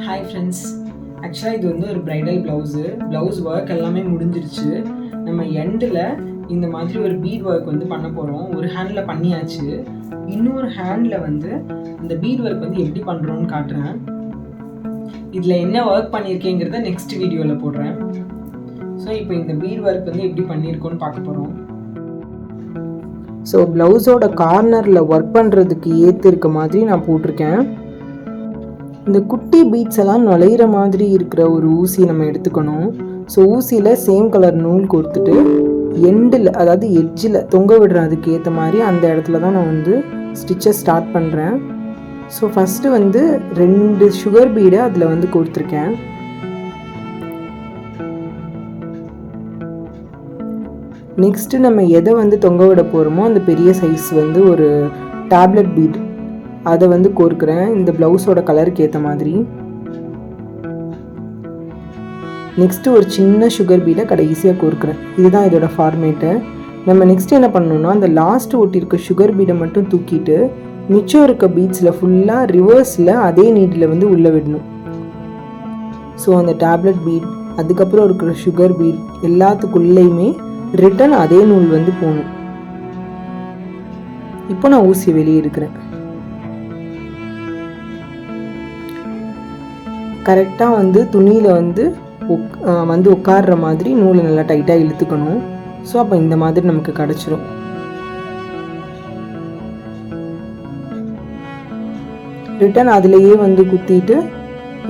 Hi friends, ஆக்சுவலாக இது வந்து ஒரு ப்ரைடல் ப்ளவுஸ் ஒர்க் எல்லாமே முடிஞ்சிருச்சு. நம்ம எண்டில் இந்த மாதிரி ஒரு பீட் ஒர்க் வந்து பண்ண போகிறோம். ஒரு ஹேண்டில் பண்ணியாச்சு, இன்னொரு ஹேண்டில் வந்து இந்த பீட் ஒர்க் வந்து எப்படி பண்ணுறோன்னு காட்டுறேன். இதில் என்ன ஒர்க் பண்ணியிருக்கேங்கிறத நெக்ஸ்ட் வீடியோவில் போடுறேன். ஸோ இப்போ இந்த பீட் ஒர்க் வந்து எப்படி பண்ணியிருக்கோன்னு பார்க்க போகிறோம். ஸோ ப்ளவுஸோட கார்னரில் ஒர்க் பண்ணுறதுக்கு ஏற்று இருக்க மாதிரி நான் போட்டிருக்கேன். இந்த குட்டி பீட்ஸ் எல்லாம் நுழையிற மாதிரி இருக்கிற ஒரு ஊசி நம்ம எடுத்துக்கணும். ஸோ ஊசியில் சேம் கலர் நூல் கோர்த்துட்டு எண்டில், அதாவது எட்ஜில் தொங்க விடுறதுக்கு ஏற்ற மாதிரி அந்த இடத்துல தான் நான் வந்து ஸ்டிச்சை ஸ்டார்ட் பண்ணுறேன். ஸோ ஃபஸ்ட்டு வந்து 2 சுகர் பீடை அதில் வந்து கோர்த்துருக்கேன். நெக்ஸ்ட்டு நம்ம எதை வந்து தொங்க விட போகிறோமோ அந்த பெரிய சைஸ் வந்து ஒரு டேப்லெட் பீட் அதை வந்து கோர்க்குறேன் இந்த ப்ளவுஸோட கலருக்கு ஏற்ற மாதிரி. நெக்ஸ்ட்டு ஒரு சின்ன சுகர் பீடை கடைசியாக கோர்க்குறேன். இதுதான் இதோட ஃபார்மேட்டு. நம்ம நெக்ஸ்ட் என்ன பண்ணணும்னா, அந்த லாஸ்ட் ஒட்டியிருக்க சுகர் பீடை மட்டும் தூக்கிட்டு மிச்சம் இருக்க பீட்ஸில் ஃபுல்லாக ரிவர்ஸில் அதே நீடில் வந்து உள்ளே விடணும். ஸோ அந்த டேப்லெட் பீட், அதுக்கப்புறம் இருக்கிற சுகர் பீட் எல்லாத்துக்குள்ளேயுமே ரிட்டன் அதே நூல் வந்து போகணும். இப்போ நான் ஊசி வெளியே எடுக்கிறேன். கரெக்டாக வந்து துணியில் வந்து உட்கார்ற மாதிரி நூலை நல்லா டைட்டாக இழுத்துக்கணும். ஸோ அப்போ இந்த மாதிரி நமக்கு கிடச்சிரும். ரிட்டன் அதுலேயே வந்து குத்திட்டு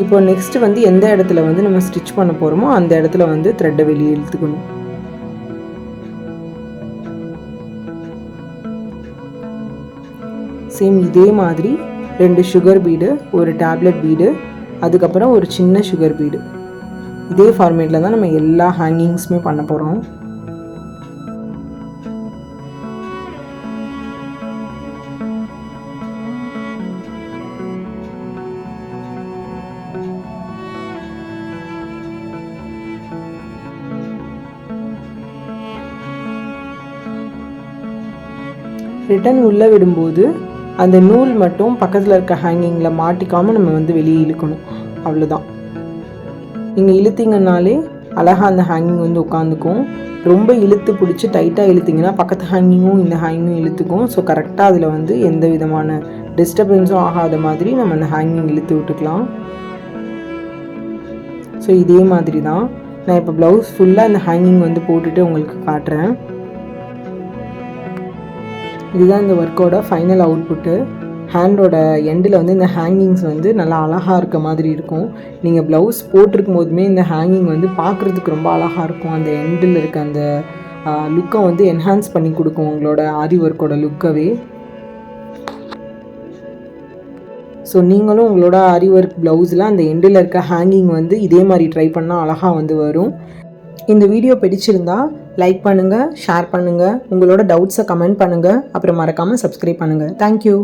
இப்போ நெக்ஸ்ட்டு வந்து எந்த இடத்துல வந்து நம்ம ஸ்டிச் பண்ண போகிறோமோ அந்த இடத்துல வந்து த்ரெட்டை வெளியே இழுத்துக்கணும். சேம் இதே மாதிரி 2 சுகர் பீடு, ஒரு டேப்லெட் பீடு, அதுக்கப்புறம் ஒரு சின்ன சுகர் பீடு, இதே ஃபார்மேட்டில் தான் நம்ம எல்லா ஹேங்கிங்ஸுமே பண்ண போகிறோம். ரிட்டன் உள்ளே விடும்போது அந்த நூல் மட்டும் பக்கத்தில் இருக்க ஹேங்கிங்கில் மாட்டிக்காமல் நம்ம வந்து வெளியே இழுக்கணும். அவ்வளோதான். நீங்கள் இழுத்தீங்கன்னாலே அழகாக அந்த ஹேங்கிங் வந்து உட்காந்துக்கும். ரொம்ப இழுத்து பிடிச்சி டைட்டாக இழுத்திங்கன்னா பக்கத்து ஹேங்கிங்கும் இந்த ஹேங்கிங்கும் இழுத்துக்கும். ஸோ கரெக்டாக அதில் வந்து எந்த விதமான டிஸ்டர்பன்ஸும் ஆகாத மாதிரி நம்ம அந்த ஹேங்கிங் இழுத்து விட்டுக்கலாம். ஸோ இதே மாதிரி தான் நான் இப்போ ப்ளவுஸ் ஃபுல்லாக இந்த ஹேங்கிங் வந்து போட்டுட்டு உங்களுக்கு காட்டுறேன். இதுதான் இந்த ஒர்க்கோட ஃபைனல் அவுட்புட்டு. ஹேண்டோட எண்டில் வந்து இந்த ஹேங்கிங்ஸ் வந்து நல்லா அழகாக இருக்க மாதிரி இருக்கும். நீங்கள் ப்ளவுஸ் போட்டிருக்கும் போதுமே இந்த ஹேங்கிங் வந்து பார்க்குறதுக்கு ரொம்ப அழகாக இருக்கும். அந்த எண்டில் இருக்க அந்த லுக்கை வந்து என்ஹான்ஸ் பண்ணி கொடுக்கும் உங்களோட ஆரி ஒர்க்கோட லுக்கவே. ஸோ நீங்களும் உங்களோட ஆரி ஒர்க் ப்ளவுஸில் அந்த எண்டில் இருக்க ஹேங்கிங் வந்து இதே மாதிரி ட்ரை பண்ணால் அழகாக வந்து வரும். இந்த வீடியோ பிடிச்சிருந்தா லைக் பண்ணுங்கள், ஷேர் பண்ணுங்கள், உங்களோட டவுட்ஸை கமெண்ட் பண்ணுங்கள், அப்புறம் மறக்காமல் சப்ஸ்கிரைப் பண்ணுங்கள். தேங்க்யூ.